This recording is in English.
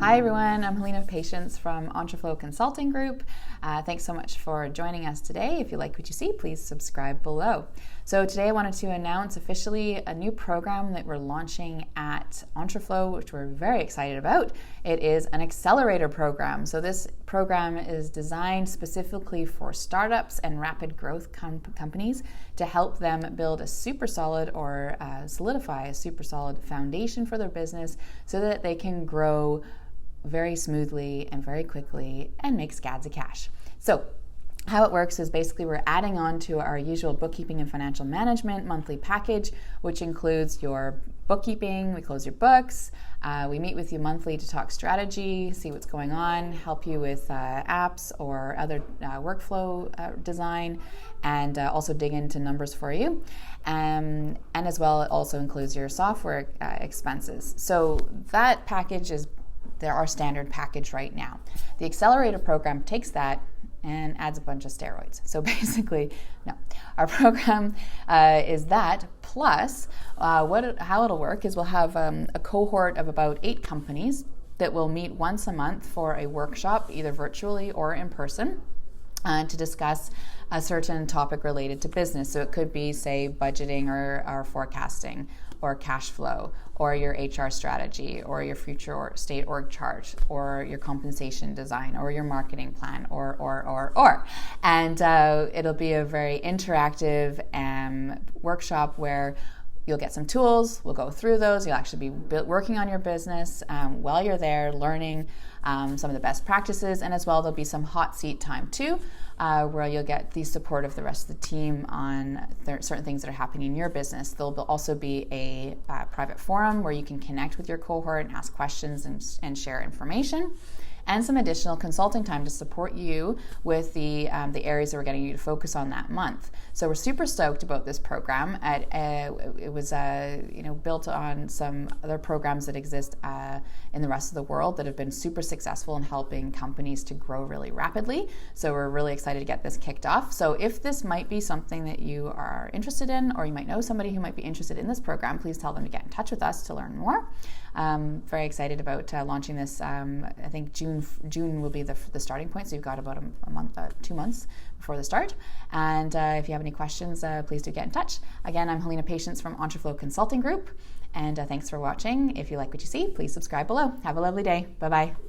Hi everyone, I'm Helena Patience from Entreflow Consulting Group. Thanks so much for joining us today. If you like what you see, please subscribe below. So today I wanted to announce officially a new program that we're launching at Entreflow, which we're very excited about. It is an Accelerator program. So this program is designed specifically for startups and rapid growth companies to help them build a super solid or solidify a super solid foundation for their business so that they can grow very smoothly and very quickly and make scads of cash. So how it works is basically we're adding on to our usual bookkeeping and financial management monthly package, which includes your bookkeeping, we close your books, we meet with you monthly to talk strategy, see what's going on, help you with apps or other workflow design, and also dig into numbers for you. And as well, it also includes your software expenses. So that package is our standard package right now. The Accelerator program takes that and adds a bunch of steroids. So basically, no. Our program is that plus how it'll work is we'll have a cohort of about 8 companies that will meet once a month for a workshop, either virtually or in person, to discuss a certain topic related to business. So it could be, say, budgeting or forecasting, or cash flow, or your HR strategy, or your future state org chart, or your compensation design, or your marketing plan, or. And it'll be a very interactive workshop where you'll get some tools, we'll go through those, you'll actually be working on your business while you're there, learning some of the best practices, and as well there'll be some hot seat time too, where you'll get the support of the rest of the team on certain things that are happening in your business. There'll also be a private forum where you can connect with your cohort and ask questions and share information, and some additional consulting time to support you with the areas that we're getting you to focus on that month. So we're super stoked about this program. It was built on some other programs that exist in the rest of the world that have been super successful in helping companies to grow really rapidly. So we're really excited to get this kicked off. So if this might be something that you are interested in, or you might know somebody who might be interested in this program, please tell them to get in touch with us to learn more. Very excited about launching this. I think June will be the starting point, so you've got about a month, 2 months before the start. And if you have any questions, please do get in touch. Again, I'm Helena Patience from Entreflow Consulting Group, and thanks for watching. If you like what you see, please subscribe below. Have a lovely day. Bye-bye.